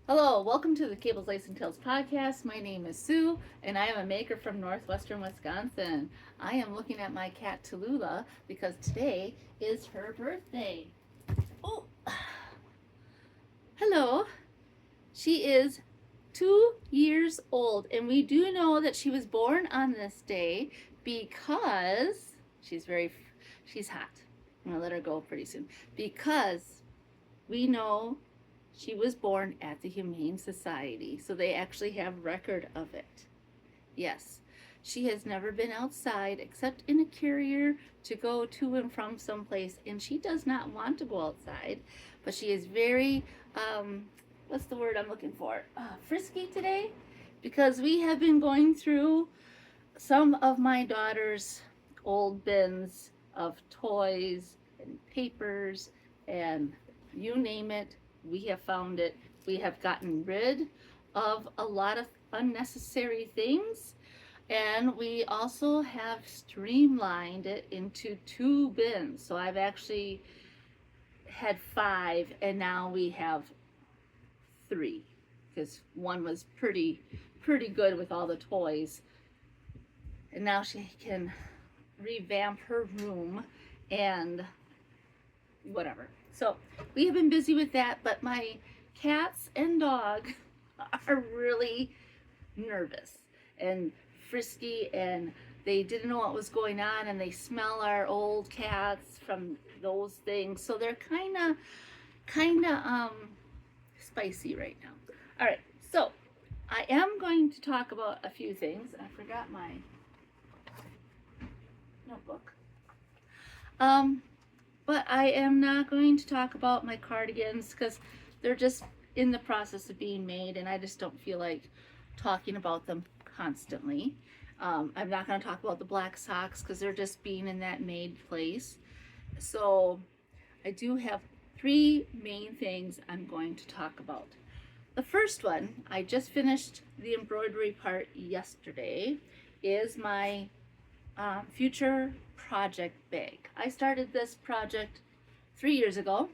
Hello, welcome to the Cables, Lace, and Tails podcast. My name is Sue, and I am a maker from northwestern Wisconsin. I am looking at my cat Tallulah because today is her birthday. Oh, hello. She is 2 years old, and we do know that she was born on this day because she's hot. I'm gonna let her go pretty soon because we know she was born at the Humane Society, so they actually have record of it. Yes, she has never been outside except in a carrier to go to and from someplace, and she does not want to go outside, but she is very, what's the word I'm looking for? Frisky today, because we have been going through some of my daughter's old bins of toys and papers and you name it. We have found it. We have gotten rid of a lot of unnecessary things, and we also have streamlined it into 2 bins. So I've actually had 5, and now we have 3 because one was pretty good with all the toys, and now she can revamp her room and whatever. So we have been busy with that, but my cats and dog are really nervous and frisky, and they didn't know what was going on, and they smell our old cats from those things. So they're kind of spicy right now. All right, so I am going to talk about a few things. I forgot my notebook. But I am not going to talk about my cardigans because they're just in the process of being made, and I just don't feel like talking about them constantly. I'm not going to talk about the black socks because they're just being in that made place. So I do have 3 main things I'm going to talk about. The first one, I just finished the embroidery part yesterday, is my future project bag. I started this project 3 years ago.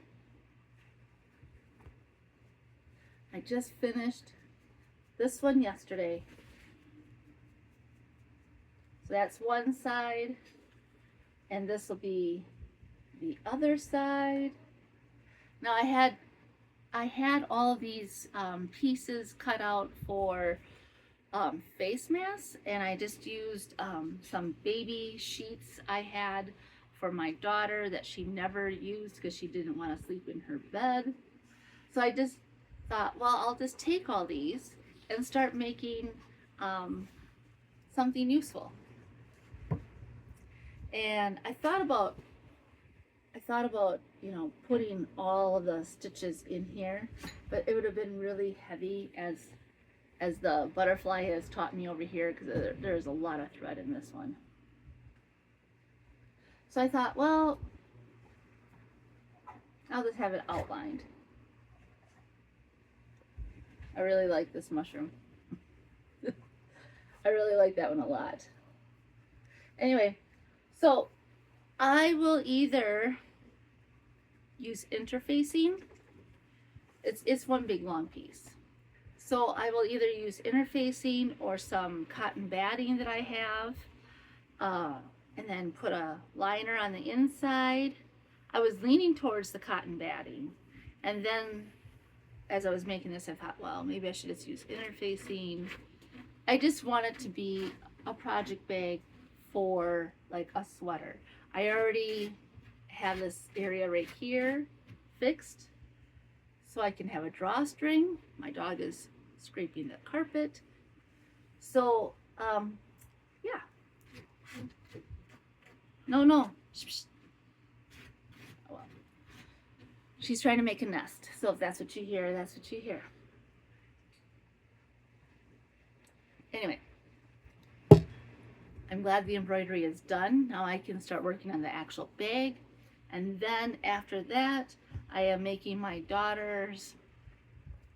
I just finished this one yesterday. So that's one side, and this will be the other side. Now I had all these pieces cut out for face masks, and I just used some baby sheets I had for my daughter that she never used because she didn't want to sleep in her bed. So I just thought, well, I'll just take all these and start making something useful. And I thought about putting all of the stitches in here, but it would have been really heavy as the butterfly has taught me over here, because there's a lot of thread in this one. So I thought, well, I'll just have it outlined. I really like this mushroom. I really like that one a lot. Anyway, so I will either use interfacing. It's one big long piece. So I will either use interfacing or some cotton batting that I have, and then put a liner on the inside. I was leaning towards the cotton batting, and then as I was making this, I thought, well, maybe I should just use interfacing. I just want it to be a project bag for like a sweater. I already have this area right here fixed, so I can have a drawstring. My dog is scraping the carpet. So, yeah. No. Oh, well. She's trying to make a nest. So if that's what you hear, that's what you hear. Anyway, I'm glad the embroidery is done. Now I can start working on the actual bag. And then after that, I am making my daughter's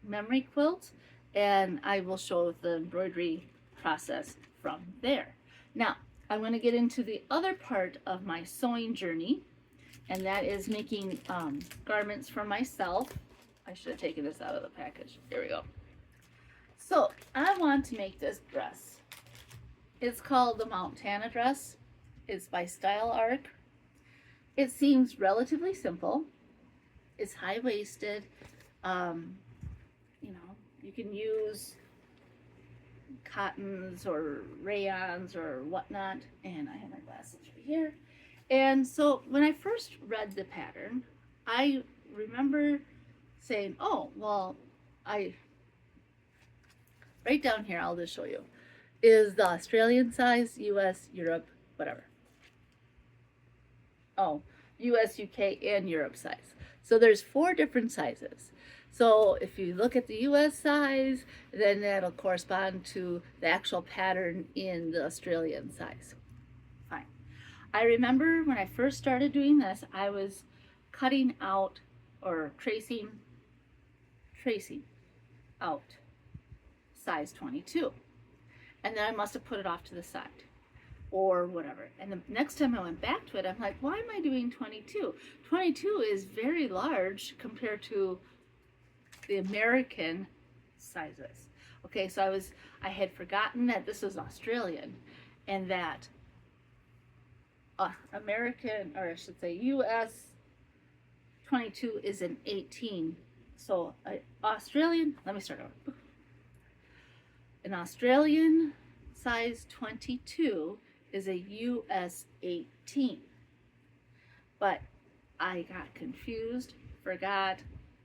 memory quilt, and I will show the embroidery process from there. Now, I'm going to get into the other part of my sewing journey, and that is making garments for myself. I should have taken this out of the package. There we go. So I want to make this dress. It's called the Montana dress. It's by Style Arc. It seems relatively simple. It's high-waisted. You know, you can use cottons or rayons or whatnot. And I have my glasses right here. And so when I first read the pattern, I remember saying, oh, well, right down here, I'll just show you, is the Australian size, US, Europe, whatever. Oh, US, UK, and Europe size. So there's 4 different sizes. So if you look at the US size, then that'll correspond to the actual pattern in the Australian size. Fine. I remember when I first started doing this, I was cutting out or tracing out size 22. And then I must have put it off to the side or whatever. And the next time I went back to it, I'm like, why am I doing 22? 22 is very large compared to the American sizes. Okay, so I had forgotten that this was Australian and that American, or I should say US 22 is an 18. So Australian, let me start over. An Australian size 22 is a US 18. But I got confused, forgot,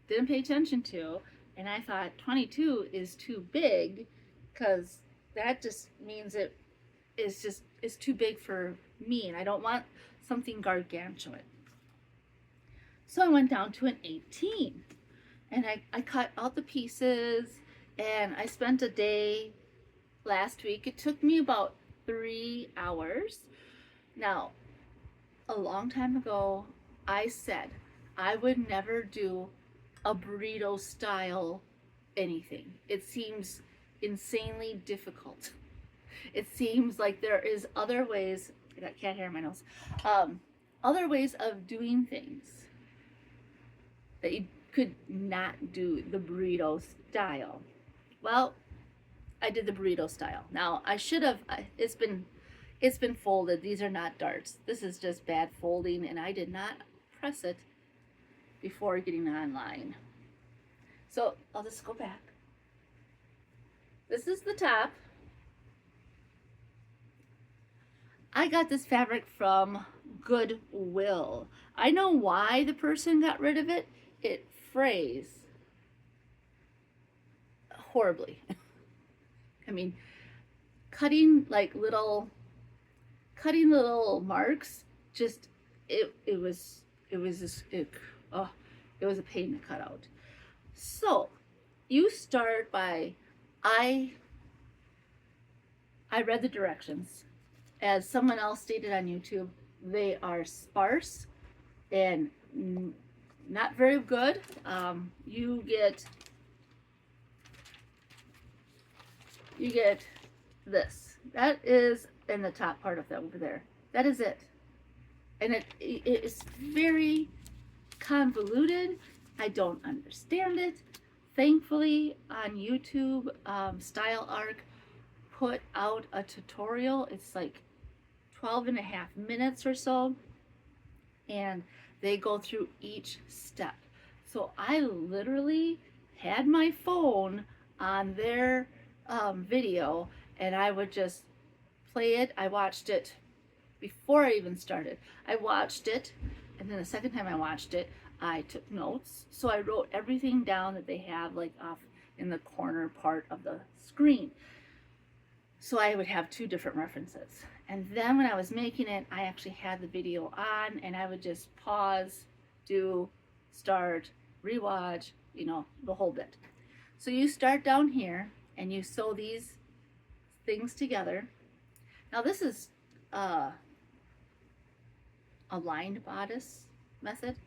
didn't pay attention to, and I thought 22 is too big because that just means it is too big for me and I don't want something gargantuan. So I went down to an 18 and I cut out the pieces and I spent a day last week. It took me about 3 hours. Now, a long time ago, I said I would never do a burrito style anything. It seems insanely difficult. It seems like there is other ways, I got cat hair in my nose, other ways of doing things that you could not do the burrito style. Well, I did the burrito style. Now, I should have, it's been folded. These are not darts. This is just bad folding, and I did not press it before getting online. So I'll just go back. This is the top. I got this fabric from Goodwill. I know why the person got rid of it. It frays horribly. I mean, cutting little marks, just it was a pain to cut out. So you start by, I read the directions. As someone else stated on YouTube, they are sparse and not very good. You get this. That is in the top part of that over there. That is it. And it is very convoluted. I don't understand it. Thankfully, on YouTube, Style Arc put out a tutorial. It's like 12.5 minutes or so. And they go through each step. So I literally had my phone on their video and I would just play it. I watched it before I even started. I watched it, and then the second time I watched it, I took notes. So I wrote everything down that they have off in the corner part of the screen. So I would have 2 different references. And then when I was making it, I actually had the video on and I would just pause, do, start, rewatch, the whole bit. So you start down here and you sew these things together. Now this is a lined bodice method.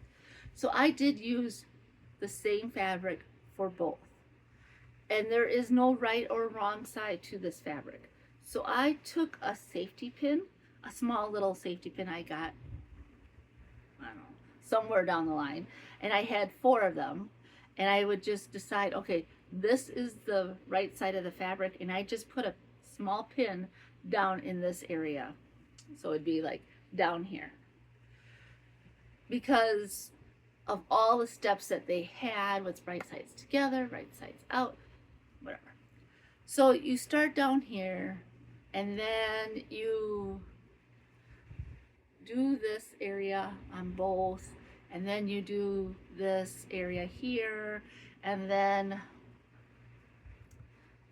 So I did use the same fabric for both. And there is no right or wrong side to this fabric. So I took a safety pin, a small little safety pin I got, I don't know, somewhere down the line, and I had 4 of them. And I would just decide, okay, this is the right side of the fabric, and I just put a small pin down in this area. So it'd be like down here. Because of all the steps that they had with right sides together, right sides out, whatever. So you start down here, and then you do this area on both, and then you do this area here, and then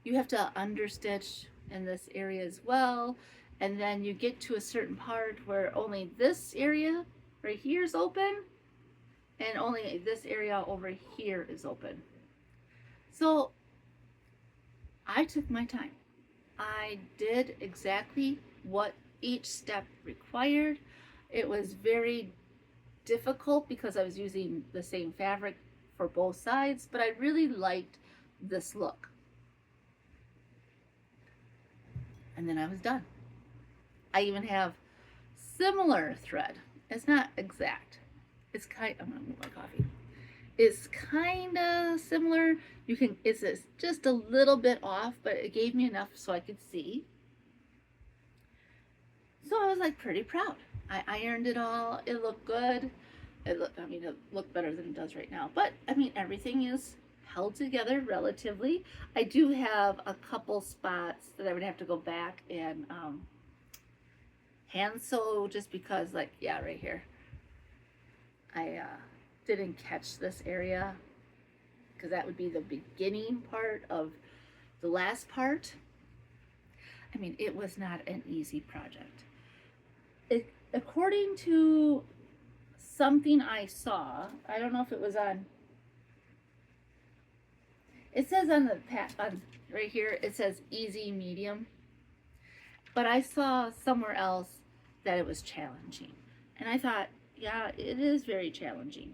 you have to understitch in this area as well, and then you get to a certain part where only this area right here is open, and only this area over here is open. So I took my time. I did exactly what each step required. It was very difficult because I was using the same fabric for both sides, but I really liked this look. And then I was done. I even have similar thread. It's not exact. It's kind, I'm gonna move my coffee. It's kind of similar. You can, it's just a little bit off, but it gave me enough so I could see. So I was like pretty proud. I ironed it all. It looked good. It looked better than it does right now. But I mean, everything is held together relatively. I do have a couple spots that I would have to go back and hand sew, just because, like, yeah, right here. I didn't catch this area because that would be the beginning part of the last part. I mean, it was not an easy project. According to something I saw, I don't know if it was on, it says on the right here, it says easy medium, but I saw somewhere else that it was challenging, and I thought, yeah, it is very challenging.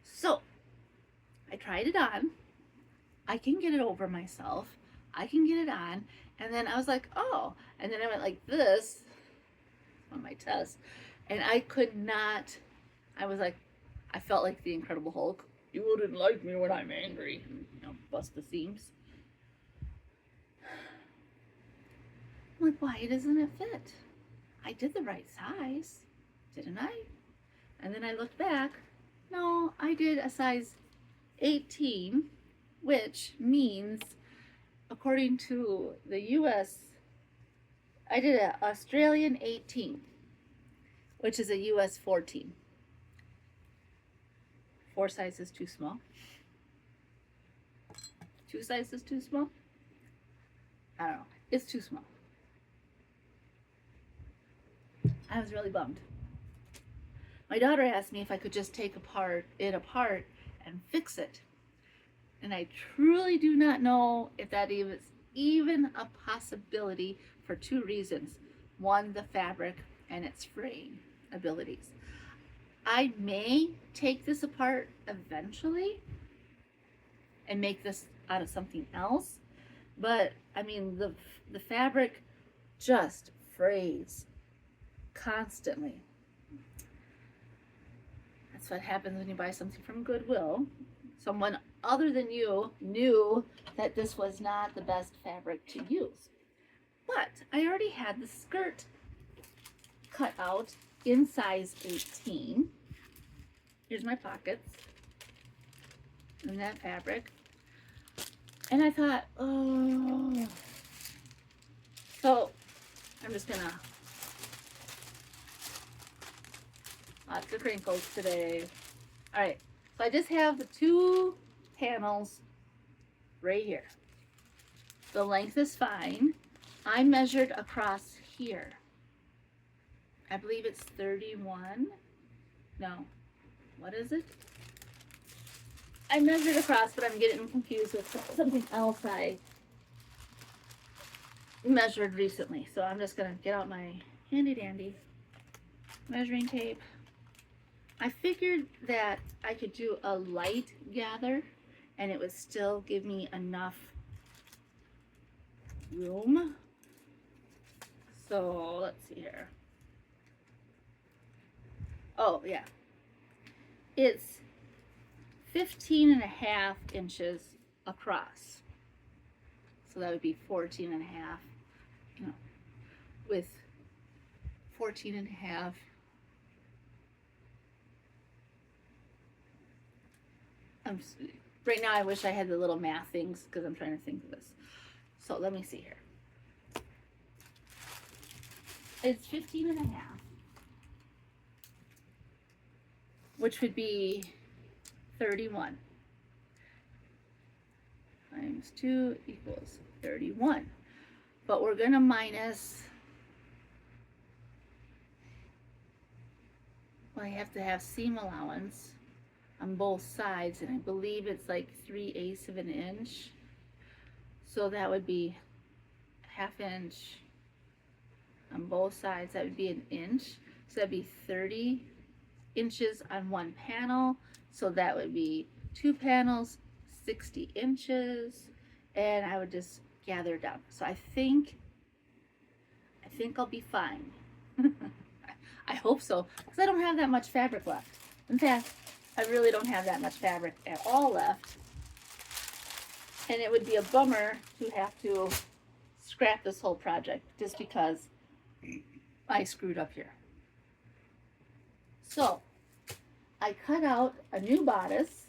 So I tried it on. I can get it over myself. I can get it on. And then I was like, oh, and then I went like this on my test, and I could not, I was like, I felt like the Incredible Hulk. You wouldn't like me when I'm angry. And, you know, bust the seams. I'm like, why doesn't it fit? I did the right size, didn't I? And then I looked back. No, I did a size 18, which means, according to the US, I did an Australian 18, which is a US 14. 4 sizes too small. 2 sizes too small. I don't know. It's too small. I was really bummed. My daughter asked me if I could just take it apart and fix it. And I truly do not know if that is even a possibility, for 2 reasons. One, the fabric and its fraying abilities. I may take this apart eventually and make this out of something else, but I mean, the fabric just frays constantly. That's what happens when you buy something from Goodwill. Someone other than you knew that this was not the best fabric to use. But I already had the skirt cut out in size 18. Here's my pockets and that fabric. And I thought, oh. So I'm just gonna, lots of crinkles today. All right, so I just have the 2 panels right here. The length is fine. I measured across here. I believe it's 31. No, what is it? I measured across, but I'm getting confused with something else I measured recently. So I'm just gonna get out my handy dandy measuring tape. I figured that I could do a light gather and it would still give me enough room. So let's see here. Oh yeah, it's 15.5 inches across. So that would be 14.5, you know, with 14.5. Right now I wish I had the little math things because I'm trying to think of this. So let me see here. It's 15.5, which would be 31 times 2 equals 31. But we're going to minus, well, I have to have seam allowance on both sides, and I believe it's like 3/8 of an inch. So that would be 1/2 inch on both sides. That would be an inch. So that'd be 30 inches on one panel. So that would be 2 panels, 60 inches. And I would just gather down. So I think I'll be fine. I hope so, because I don't have that much fabric left. In fact, I really don't have that much fabric at all left. And it would be a bummer to have to scrap this whole project just because I screwed up here. So I cut out a new bodice.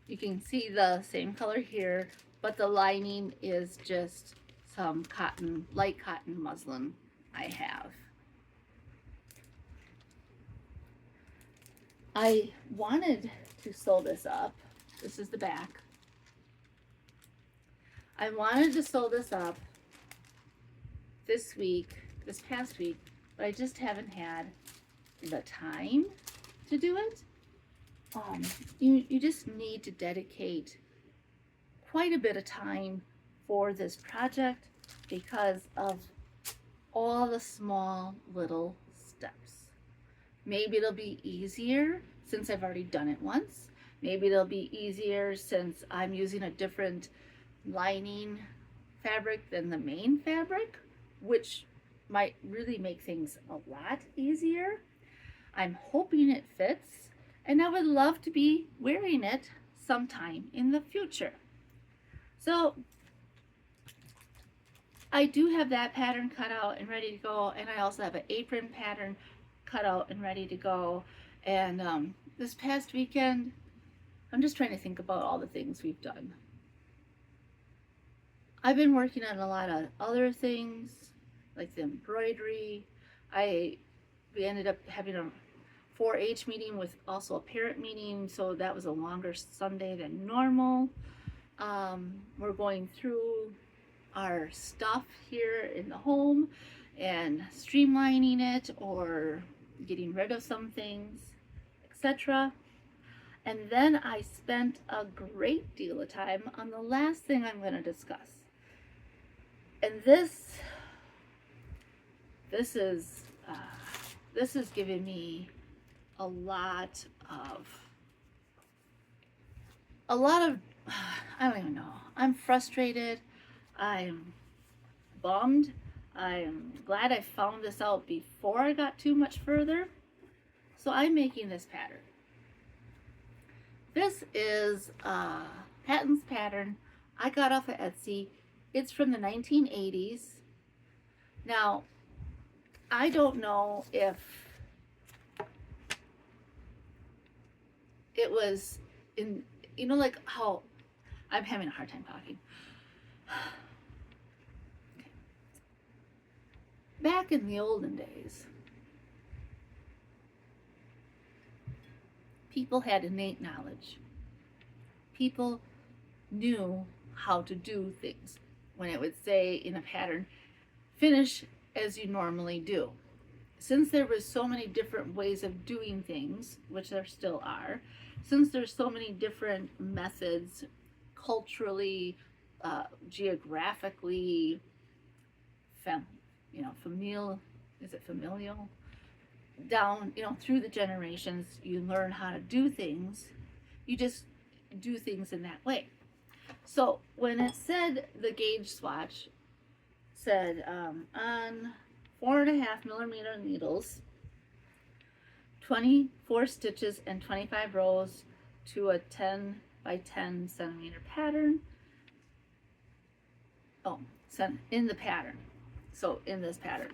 You can see the same color here, but the lining is just some cotton, light cotton muslin I have. I wanted to sew this up. This is the back. I wanted to sew this up this past week, but I just haven't had the time to do it. You just need to dedicate quite a bit of time for this project because of all the small little steps. Maybe it'll be easier since I've already done it once. Maybe it'll be easier since I'm using a different lining fabric than the main fabric, which might really make things a lot easier. I'm hoping it fits, and I would love to be wearing it sometime in the future. So I do have that pattern cut out and ready to go, and I also have an apron pattern cut out and ready to go. And this past weekend, I'm just trying to think about all the things we've done. I've been working on a lot of other things, like the embroidery. We ended up having a 4-H meeting with also a parent meeting, so that was a longer Sunday than normal. We're going through our stuff here in the home and streamlining it or getting rid of some things, etc. And then I spent a great deal of time on the last thing I'm going to discuss. And this is giving me a lot of I don't even know. I'm frustrated. I'm bummed. I'm glad I found this out before I got too much further. So I'm making this pattern. This is Patons pattern I got off of Etsy. It's from the 1980s. Now, I don't know if it was in, you know, like how I'm having a hard time talking. Okay. Back in the olden days, people had innate knowledge. People knew how to do things. When it would say in a pattern, finish as you normally do. Since there was so many different ways of doing things, which there still are, since there's so many different methods culturally, geographically, familial, is it familial? Down, through the generations, you learn how to do things. You just do things in that way. So when it said the gauge swatch said on 4.5mm needles, 24 stitches and 25 rows to a 10 by 10 centimeter pattern. Oh, in the pattern. So in this pattern.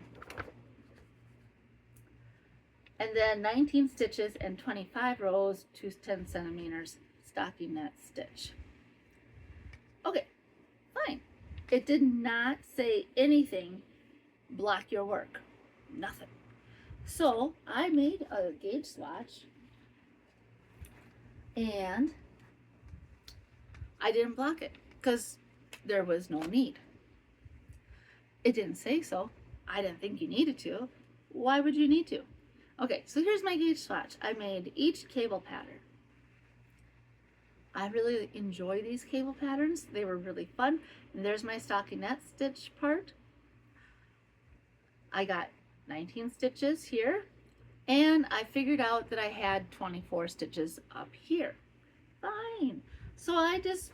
And then 19 stitches and 25 rows to 10 centimeters stockinette stitch. Okay, fine. It did not say anything, block your work, nothing. So I made a gauge swatch and I didn't block it because there was no need. It didn't say so. I didn't think you needed to. Why would you need to? Okay, so here's my gauge swatch. I made each cable pattern. I really enjoy these cable patterns. They were really fun. And there's my stockinette stitch part. I got 19 stitches here, and I figured out that I had 24 stitches up here. Fine. So I just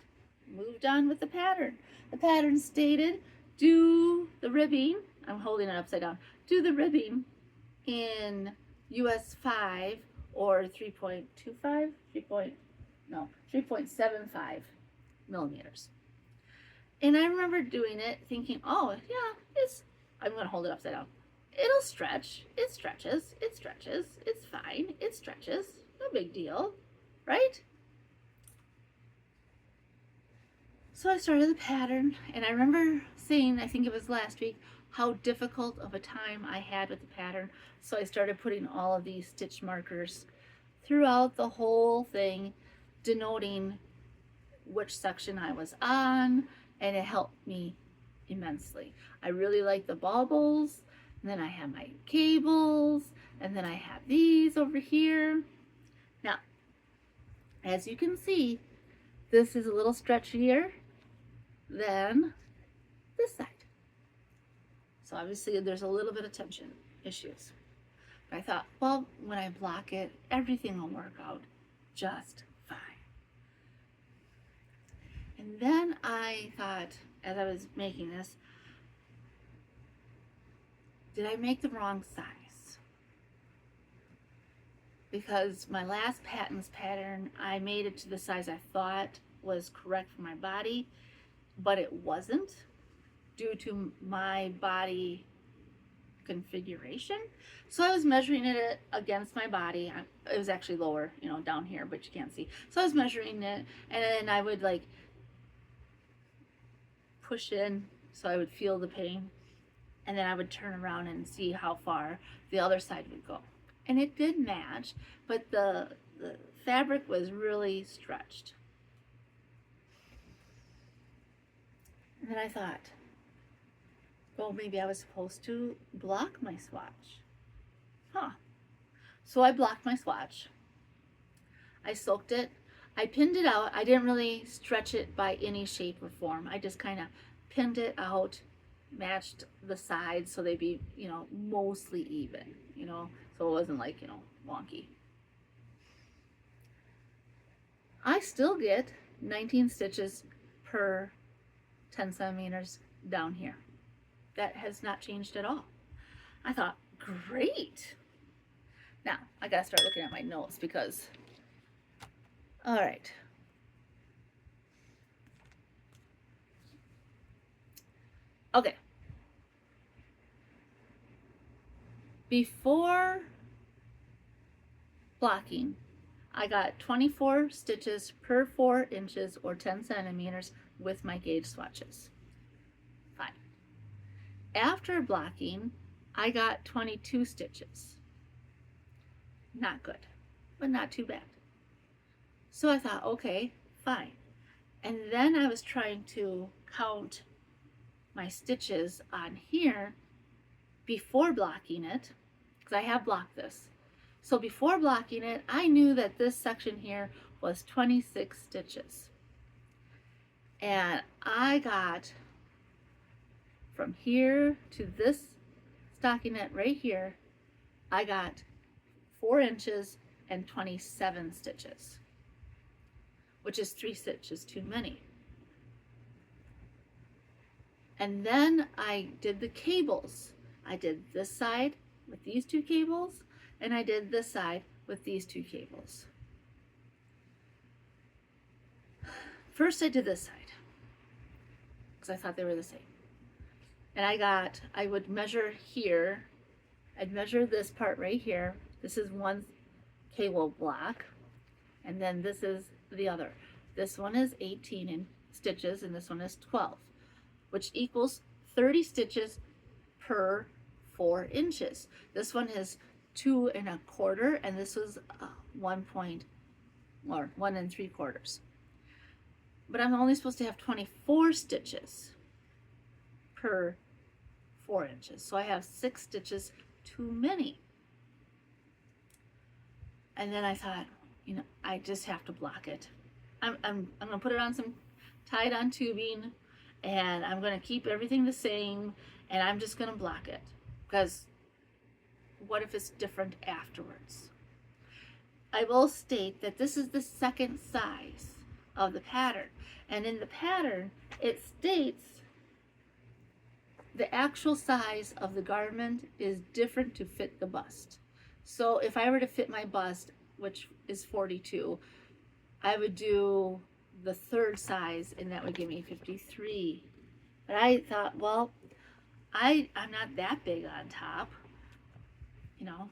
moved on with the pattern. The pattern stated, do the ribbing, I'm holding it upside down, do the ribbing in US 5 or 3.25, 3.75 millimeters. And I remember doing it thinking, oh yeah, I'm going to hold it upside down. It'll stretch, it stretches, it's fine, it stretches, no big deal, right? So I started the pattern, and I remember saying, I think it was last week, how difficult of a time I had with the pattern. So I started putting all of these stitch markers throughout the whole thing, denoting which section I was on, and it helped me immensely. I really like the baubles, and then I have my cables, and then I have these over here. Now, as you can see, this is a little stretchier than this side. So obviously there's a little bit of tension issues. But I thought, well, when I block it, everything will work out just fine. And then I thought, as I was making this, did I make the wrong size? Because my last Patons pattern, I made it to the size I thought was correct for my body, but it wasn't due to my body configuration. So I was measuring it against my body. It was actually lower, down here, but you can't see. So I was measuring it, and then I would like push in so I would feel the pain, and then I would turn around and see how far the other side would go. And it did match, but the fabric was really stretched. And then I thought, well, maybe I was supposed to block my swatch. So I blocked my swatch. I soaked it. I pinned it out. I didn't really stretch it by any shape or form. I just kind of pinned it out, matched the sides so they'd be, mostly even, so it wasn't like, wonky. I still get 19 stitches per 10 centimeters down here. That has not changed at all. I thought, great. Now, I gotta start looking at my notes because, all right. Okay. Before blocking, I got 24 stitches per 4 inches or 10 centimeters with my gauge swatches. Fine. After blocking, I got 22 stitches. Not good, but not too bad. So I thought, okay, fine. And then I was trying to count my stitches on here before blocking it, because I have blocked this. So before blocking it, I knew that this section here was 26 stitches. And I got from here to this stockinette right here, I got 4 inches and 27 stitches, which is 3 stitches too many. And then I did the cables. I did this side with these 2 cables, and I did this side with these 2 cables. First I did this side because I thought they were the same. And I would measure here. I'd measure this part right here. This is one cable block, and then this is the other. This one is 18 in stitches and this one is 12, which equals 30 stitches per 4 inches. This one is 2 1/4 and this was 1 3/4. But I'm only supposed to have 24 stitches per 4 inches. So I have 6 stitches too many. And then I thought, you know, I just have to block it. I'm gonna put it on some tied on tubing, and I'm gonna keep everything the same, and I'm just gonna block it, because what if it's different afterwards? I will state that this is the second size of the pattern, and in the pattern it states the actual size of the garment is different to fit the bust. So if I were to fit my bust, which is 42, I would do the third size, and that would give me 53. But I thought, well, I'm not that big on top, you know.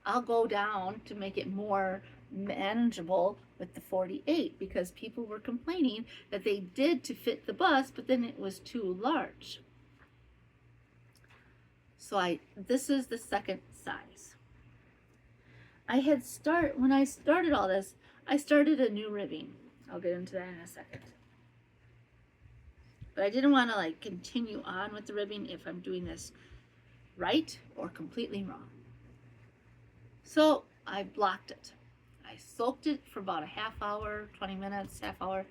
I'll go down to make it more manageable with the 48, because people were complaining that they did to fit the bust, but then it was too large. So this is the second size. When I started all this, I started a new ribbing. I'll get into that in a second. But I didn't want to like continue on with the ribbing if I'm doing this right or completely wrong. So I blocked it. I soaked it for about a half hour, 20 minutes, half hour.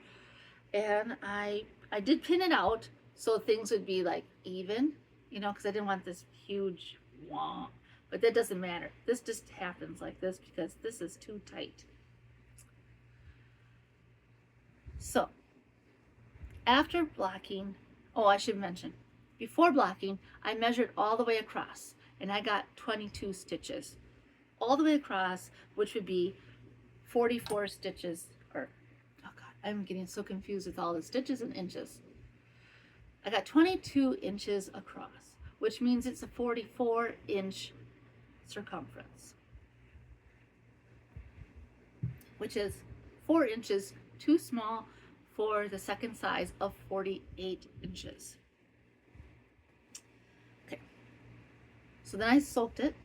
And I did pin it out so things would be like even, you know, because I didn't want this huge wah. But that doesn't matter. This just happens like this because this is too tight. So after blocking, oh, I should mention, before blocking, I measured all the way across, and I got 22 stitches all the way across, which would be 44 stitches, or, oh God, I'm getting so confused with all the stitches and inches. I got 22 inches across, which means it's a 44-inch circumference, which is 4 inches too small for the second size of 48 inches. Okay, so then I soaked it,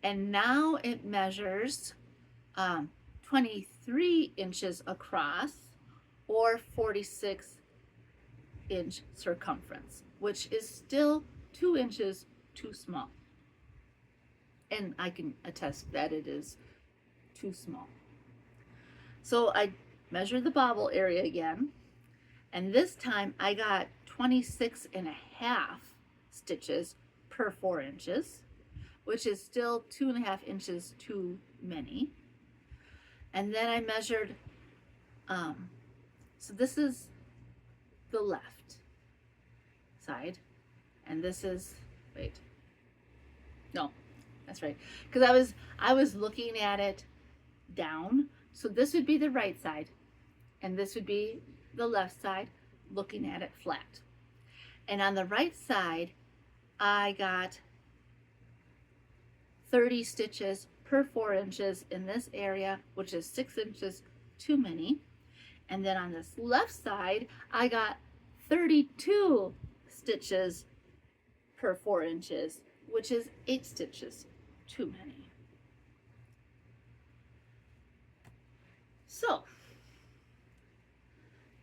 and now it measures 23 inches across, or 46-inch circumference, which is still 2 inches too small. And I can attest that it is too small. So I measured the bobble area again, and this time I got 26.5 stitches per 4 inches, which is still 2.5 inches too many. And then I measured, so this is the left side, and this is, wait, no, that's right, because I was looking at it down. So this would be the right side, and this would be the left side, looking at it flat. And on the right side, I got 30 stitches per 4 inches in this area, which is 6 inches too many. And then on this left side, I got 32 stitches per 4 inches, which is 8 stitches too many. So,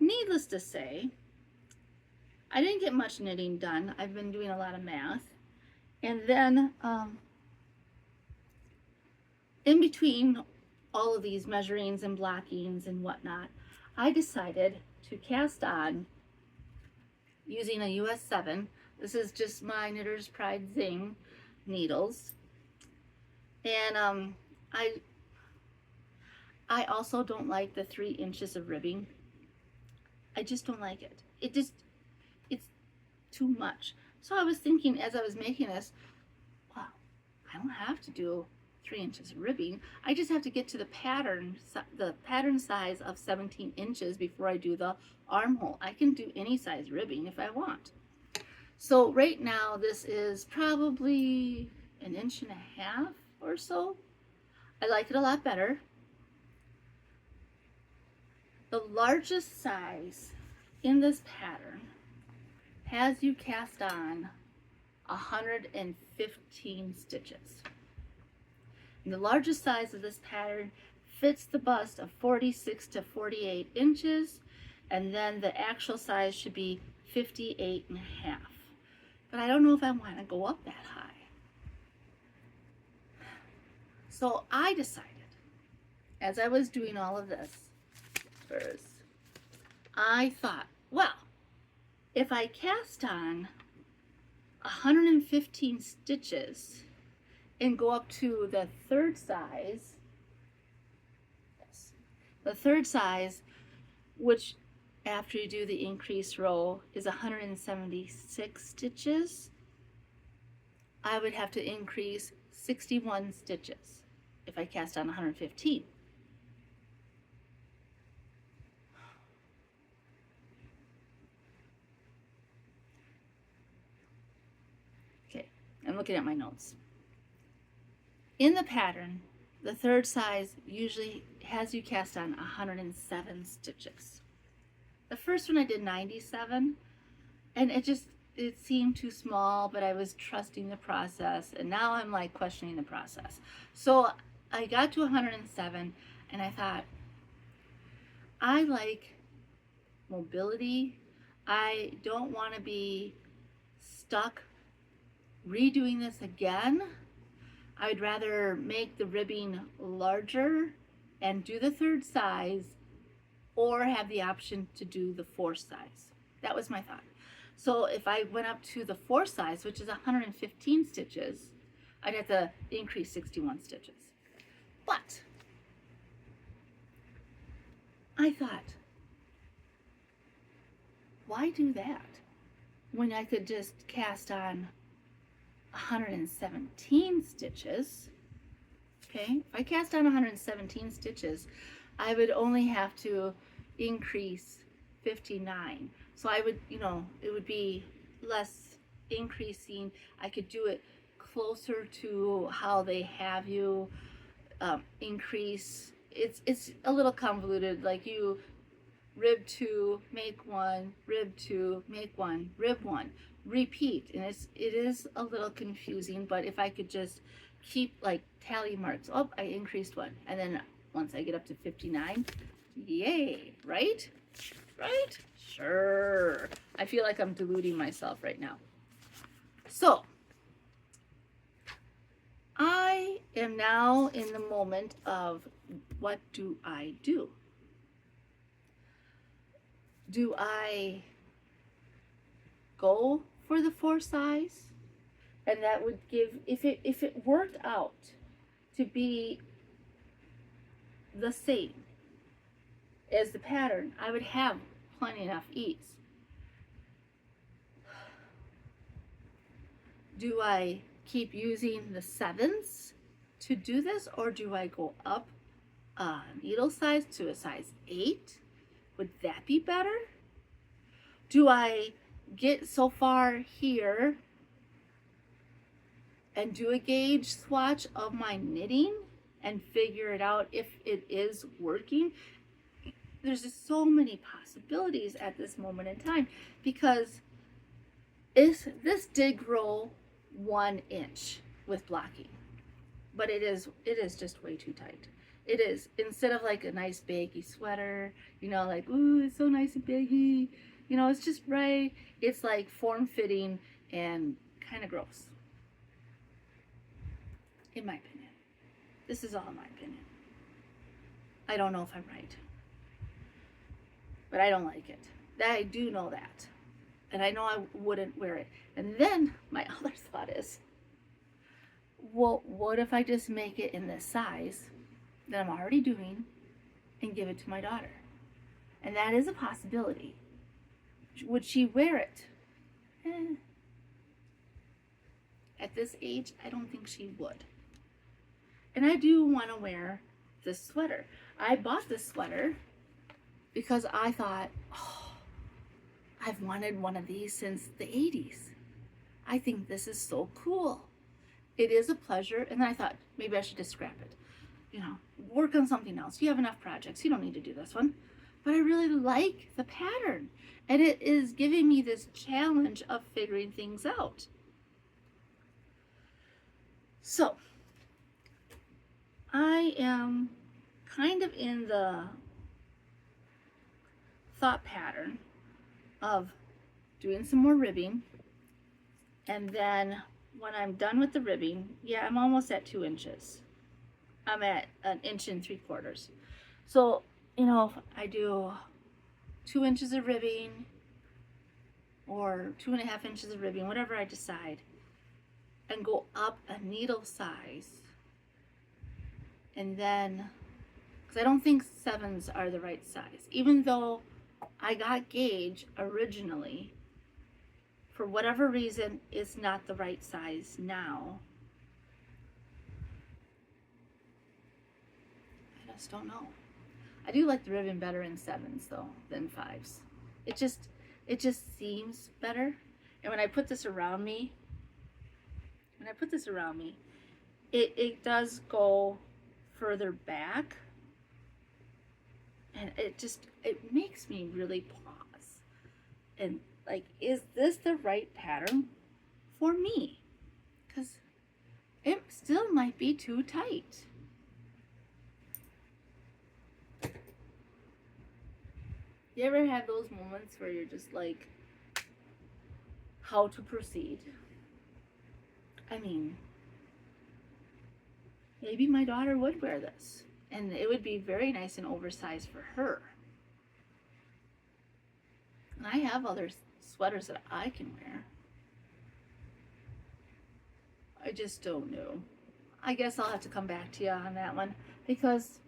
needless to say, I didn't get much knitting done. I've been doing a lot of math. And then, in between all of these measurings and blockings and whatnot, I decided to cast on using a US 7. This is just my Knitter's Pride Zing needles. And I also don't like the 3 inches of ribbing. I just don't like it. It's too much. So I was thinking as I was making this, wow, I don't have to do 3 inches of ribbing. I just have to get to the pattern size of 17 inches before I do the armhole. I can do any size ribbing if I want. So right now this is probably 1.5 inches or so. I like it a lot better. The largest size in this pattern has you cast on 115 stitches. And the largest size of this pattern fits the bust of 46 to 48 inches, and then the actual size should be 58.5. But I don't know if I want to go up that high. So I decided, as I was doing all of this first, I thought, well, if I cast on 115 stitches and go up to the third size, which after you do the increase row is 176 stitches, I would have to increase 61 stitches if I cast on 115. Okay, I'm looking at my notes. In the pattern, the third size usually has you cast on 107 stitches. The first one I did 97, and it seemed too small, but I was trusting the process, and now I'm like questioning the process. So I got to 107, and I thought, I like mobility. I don't want to be stuck redoing this again. I'd rather make the ribbing larger and do the third size, or have the option to do the fourth size. That was my thought. So if I went up to the fourth size, which is 115 stitches, I'd have to increase 61 stitches. But I thought, why do that when I could just cast on 117 stitches? Okay, if I cast on 117 stitches, I would only have to increase 59. So I would, it would be less increasing. I could do it closer to how they have you increase. It's a little convoluted, like you rib 2, make 1, rib 2, make 1, rib 1, repeat, and it is a little confusing. But if I could just keep like tally marks, oh, I increased 1, and then once I get up to 59, yay, right? Sure. I feel like I'm deluding myself right now. So I am now in the moment of, what do I do? Do I go for the 4 size? And that would give, if it worked out to be the same as the pattern, I would have plenty enough ease. Do I keep using the 7s to do this, or do I go up needle size to a size 8? Would that be better? Do I get so far here and do a gauge swatch of my knitting and figure it out if it is working? There's just so many possibilities at this moment in time, because this did grow 1 inch with blocking, but it is just way too tight. It is, instead of like a nice baggy sweater, like, ooh, it's so nice and baggy, it's just right. It's like form-fitting and kind of gross, in my opinion. This is all my opinion. I don't know if I'm right, but I don't like it. I do know that, and I know I wouldn't wear it. And then my other thought is, well, what if I just make it in this size that I'm already doing and give it to my daughter? And that is a possibility. Would she wear it? At this age, I don't think she would. And I do want to wear this sweater. I bought this sweater because I thought, oh, I've wanted one of these since the 80s. I think this is so cool. It is a pleasure. And then I thought, maybe I should just scrap it. You know, work on something else. You have enough projects. You don't need to do this one. But I really like the pattern. And it is giving me this challenge of figuring things out. So, I am kind of in the thought pattern of doing some more ribbing, and then when I'm done with the ribbing, yeah, I'm almost at 2 inches. I'm at 1 3/4 inches. So, you know, if I do 2 inches of ribbing or 2.5 inches of ribbing, whatever I decide, and go up a needle size, and then, because I don't think 7s are the right size, even though I got gauge originally, for whatever reason, it's not the right size now. I just don't know. I do like the ribbon better in 7s though than 5s. It just seems better. And when I put this around me, it does go further back, and it makes me really pause and like, is this the right pattern for me? Because it still might be too tight. You ever had those moments where you're just like, how to proceed? I mean, maybe my daughter would wear this, and it would be very nice and oversized for her. And I have other sweaters that I can wear. I just don't know. I guess I'll have to come back to you on that one, because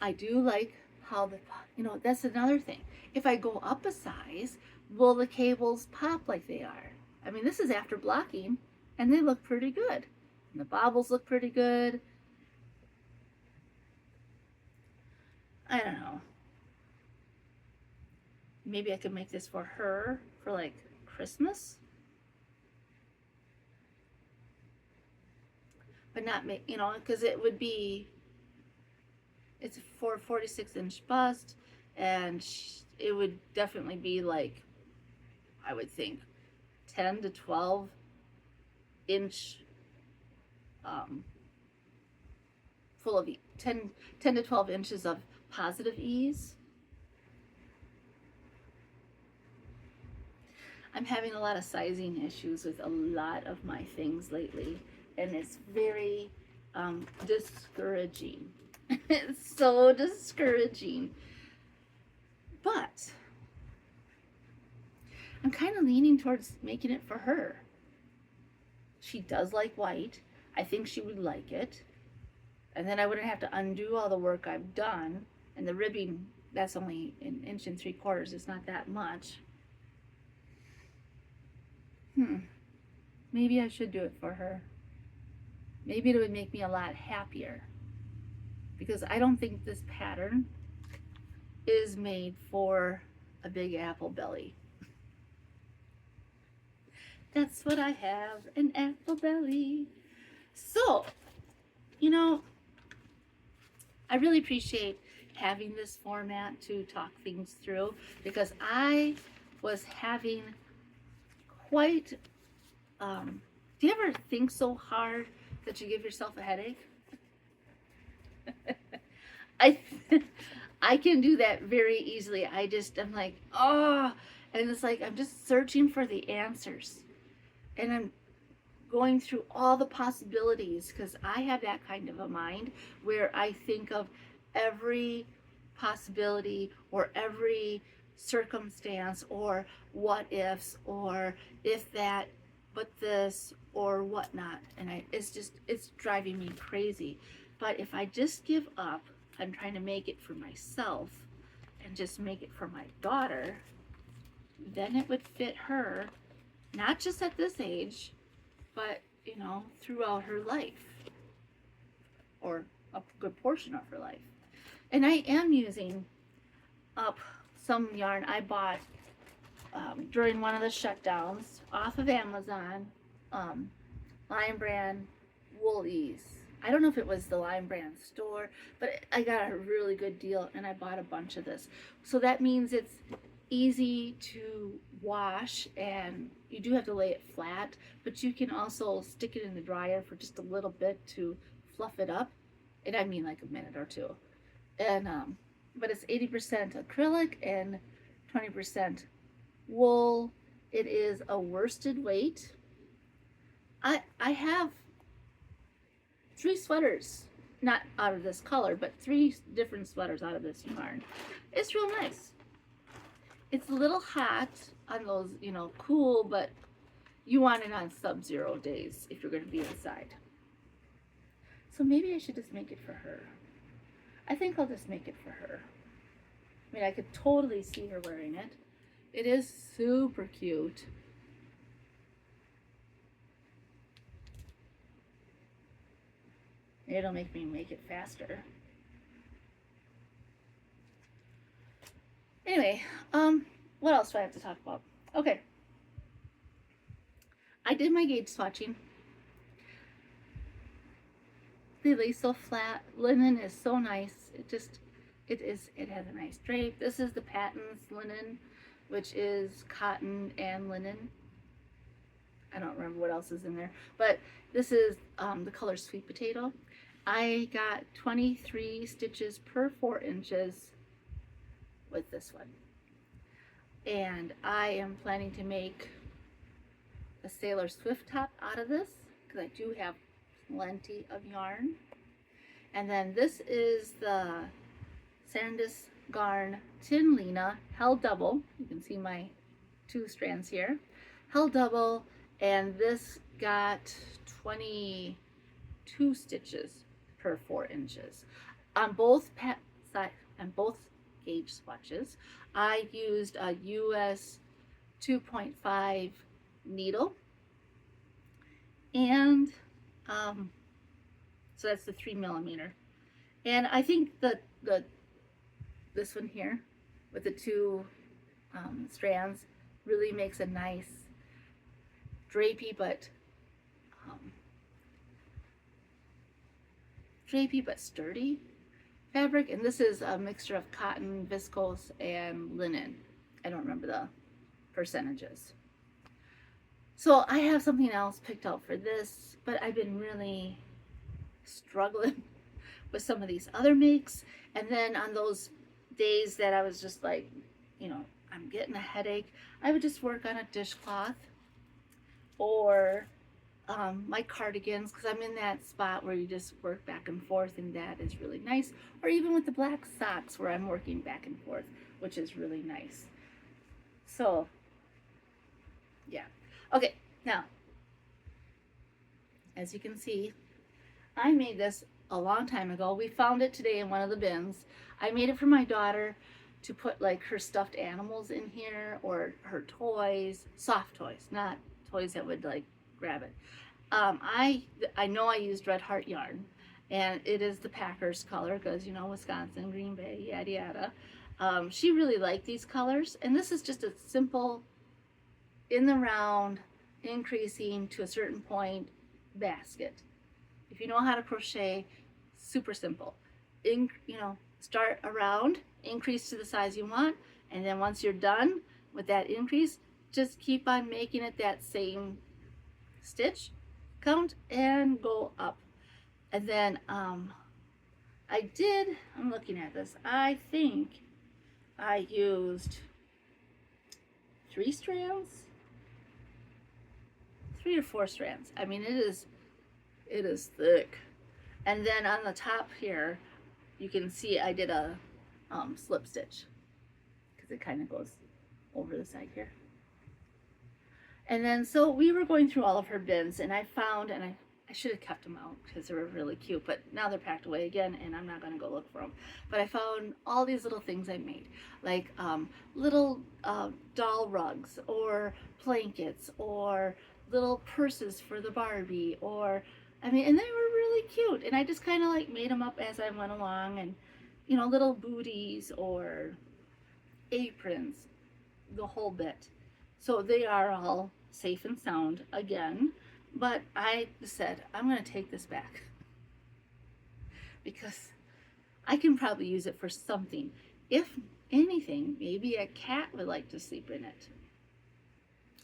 I do like how the, you know, that's another thing. If I go up a size, will the cables pop like they are? I mean, this is after blocking, and they look pretty good. And the bobbles look pretty good. I don't know. Maybe I could make this for her for like Christmas. But not make, you know, because it would be, it's for a 46-inch bust, and it would definitely be like, I would think, 10 to 12 inch, full of 10 to 12 inches of positive ease. I'm having a lot of sizing issues with a lot of my things lately, and it's very discouraging. It's so discouraging. But I'm kind of leaning towards making it for her. She does like white. I think she would like it. And then I wouldn't have to undo all the work I've done. And the ribbing, that's only 1 3/4 inches. It's not that much. Maybe I should do it for her. Maybe it would make me a lot happier, because I don't think this pattern is made for a big apple belly. That's what I have, an apple belly. So, you know, I really appreciate having this format to talk things through, because I was having quite, do you ever think so hard that you give yourself a headache? I can do that very easily. I'm like, oh, and it's like, I'm just searching for the answers, and I'm going through all the possibilities, because I have that kind of a mind where I think of every possibility or every circumstance, or what ifs, or if that, but this, or whatnot. And it's driving me crazy. But if I just give up, I'm trying to make it for myself and just make it for my daughter, then it would fit her, not just at this age, but, you know, throughout her life. or a good portion of her life. And I am using up some yarn I bought during one of the shutdowns off of Amazon, Lion Brand Woolies. I don't know if it was the Lion Brand store, but I got a really good deal and I bought a bunch of this. So that means it's easy to wash, and you do have to lay it flat, but you can also stick it in the dryer for just a little bit to fluff it up. And I mean like a minute or two. And but it's 80% acrylic and 20% wool. It is a worsted weight. I have 3 sweaters, not out of this color, but 3 different sweaters out of this yarn. It's real nice. It's a little hot on those, you know, cool, but you want it on sub-zero days if you're going to be inside. So maybe I should just make it for her. I think I'll just make it for her. I mean, I could totally see her wearing it. It is super cute. It'll make me make it faster. Anyway, what else do I have to talk about? Okay. I did my gauge swatching. They lay so flat. Linen is so nice. It has a nice drape. This is the Patons linen, which is cotton and linen. I don't remember what else is in there, but this is the color Sweet Potato. I got 23 stitches per 4 inches with this one. And I am planning to make a Sailor Swift top out of this because I do have plenty of yarn. And then this is the Sandus Garn Tin Lena held double. You can see my 2 strands here. Held double, and this got 22 stitches per 4 inches. On both gauge swatches, I used a US 2.5 needle, and so that's the 3mm. And I think this one here with the 2 strands really makes a nice drapey but sturdy fabric. And this is a mixture of cotton, viscose, and linen. I don't remember the percentages. So I have something else picked out for this, but I've been really struggling with some of these other makes. And then on those days that I was just like, you know, I'm getting a headache, I would just work on a dishcloth or my cardigans, because I'm in that spot where you just work back and forth, and that is really nice. Or even with the black socks where I'm working back and forth, which is really nice. So yeah. Okay, now as you can see, I made this a long time ago. We found it today in one of the bins. I made it for my daughter to put like her stuffed animals in here, or her toys, soft toys, not toys that would like grab it. I know I used Red Heart yarn, and it is the Packers color because, you know, Wisconsin, Green Bay, yada yada. She really liked these colors, and this is just a simple in the round, increasing to a certain point basket. If you know how to crochet, super simple. You know, start around, increase to the size you want, and then once you're done with that increase, just keep on making it that same stitch count and go up. And then I'm looking at this, I think I used 3 strands, 3 or 4 strands. I mean, it is thick. And then on the top here, you can see I did a slip stitch because it kind of goes over the side here. And then, so we were going through all of her bins, and I found, and I should have kept them out because they were really cute, but now they're packed away again, and I'm not going to go look for them. But I found all these little things I made, like little doll rugs, or blankets, or little purses for the Barbie, or I mean, and they were really cute. And I just kind of like made them up as I went along, and little booties or aprons, the whole bit. So they are all safe and sound again. But I said, I'm going to take this back because I can probably use it for something. If anything, maybe a cat would like to sleep in it.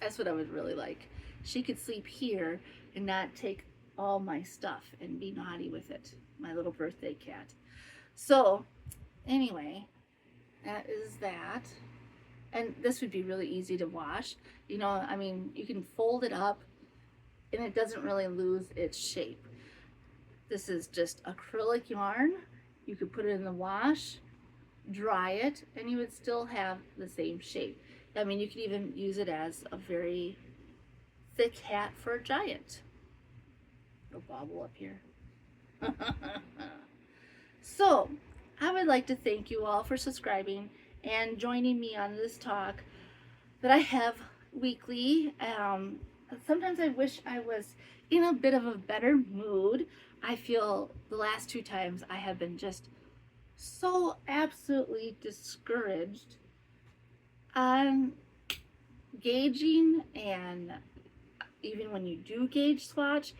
That's what I would really like. She could sleep here and not take all my stuff and be naughty with it. My little birthday cat. So, anyway, that is that. And this would be really easy to wash. I mean, you can fold it up and it doesn't really lose its shape. This is just acrylic yarn. You could put it in the wash, dry it, and you would still have the same shape. I mean, you could even use it as a very thick hat for a giant. It'll bobble up here. So, I would like to thank you all for subscribing and joining me on this talk that I have weekly. Sometimes I wish I was in a bit of a better mood. I feel the last 2 times I have been just so absolutely discouraged on gauging, and even when you do gauge swatch,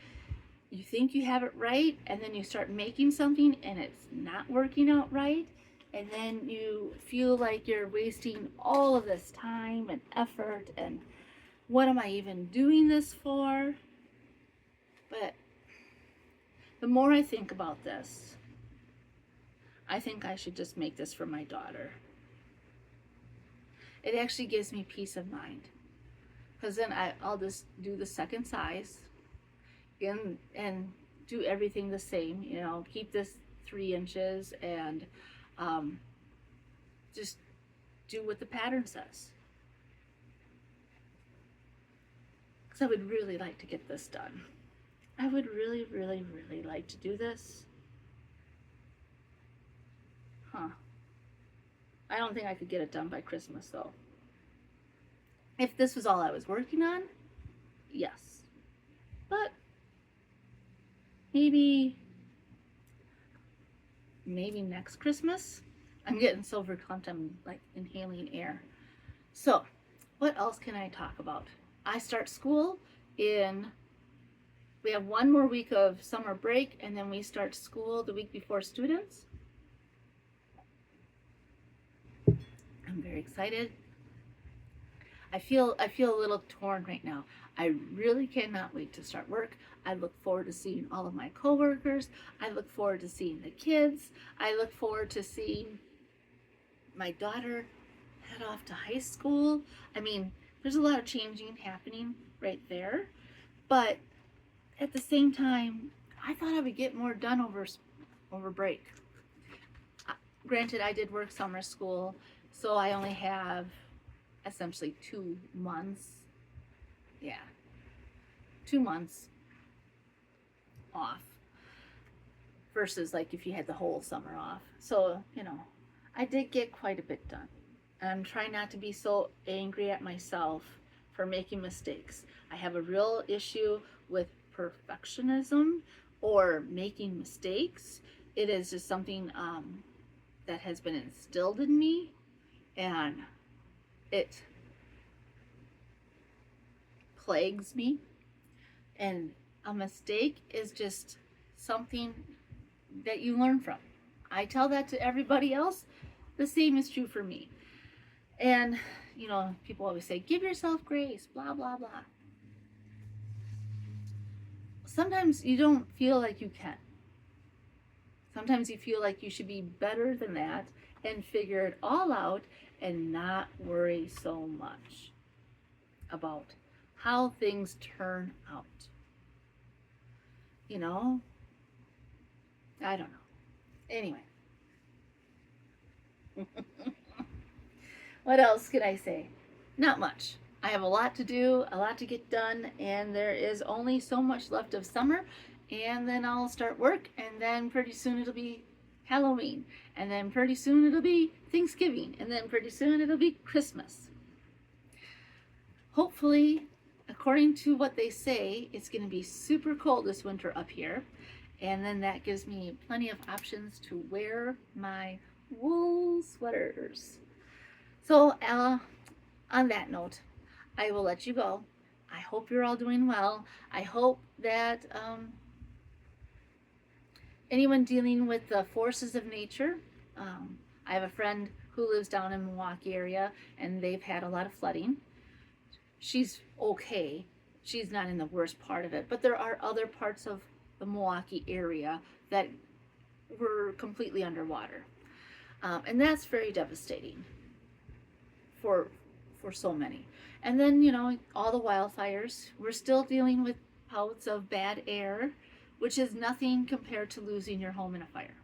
you think you have it right, and then you start making something and it's not working out right, and then you feel like you're wasting all of this time and effort, and what am I even doing this for? But the more I think about this, I think I should just make this for my daughter. It actually gives me peace of mind, because then I'll just do the second size and do everything the same, keep this 3 inches and just do what the pattern says. Because I would really like to get this done. I would really, really, really like to do this. I don't think I could get it done by Christmas, though. If this was all I was working on, yes. But maybe next Christmas. I'm getting so verklempt I'm like inhaling air. So, what else can I talk about? I start school we have 1 more week of summer break, and then we start school the week before students. I'm very excited. I feel a little torn right now. I really cannot wait to start work. I look forward to seeing all of my coworkers. I look forward to seeing the kids. I look forward to seeing my daughter head off to high school. I mean, there's a lot of changing happening right there. But at the same time, I thought I would get more done over break. Granted, I did work summer school, so I only have essentially 2 months. Yeah, 2 months off versus like if you had the whole summer off. So, I did get quite a bit done. And I'm trying not to be so angry at myself for making mistakes. I have a real issue with perfectionism or making mistakes. It is just something that has been instilled in me, and it plagues me. And a mistake is just something that you learn from. I tell that to everybody else. The same is true for me. And people always say, give yourself grace, blah blah blah. Sometimes you don't feel like you can. Sometimes you feel like you should be better than that and figure it all out and not worry so much about how things turn out. I don't know. Anyway. What else can I say? Not much. I have a lot to do, a lot to get done, and there is only so much left of summer, and then I'll start work, and then pretty soon it'll be Halloween, and then pretty soon it'll be Thanksgiving, and then pretty soon it'll be Christmas. Hopefully, a according to what they say, it's going to be super cold this winter up here. And then that gives me plenty of options to wear my wool sweaters. So, on that note, I will let you go. I hope you're all doing well. I hope that anyone dealing with the forces of nature, I have a friend who lives down in Milwaukee area, and they've had a lot of flooding. She's okay. She's not in the worst part of it, but there are other parts of the Milwaukee area that were completely underwater. And that's very devastating for so many. And then, all the wildfires. We're still dealing with bouts of bad air, which is nothing compared to losing your home in a fire.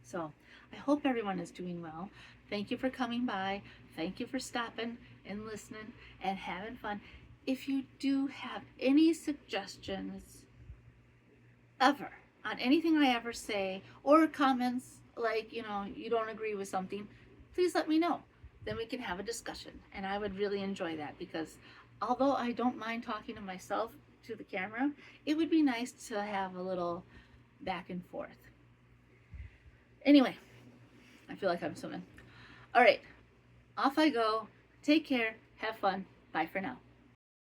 So I hope everyone is doing well. Thank you for coming by. Thank you for stopping and listening and having fun. If you do have any suggestions ever on anything I ever say, or comments like, you don't agree with something, please let me know. Then we can have a discussion. And I would really enjoy that, because although I don't mind talking to myself to the camera, it would be nice to have a little back and forth. Anyway, I feel like I'm swimming. All right, off I go. Take care. Have fun. Bye for now.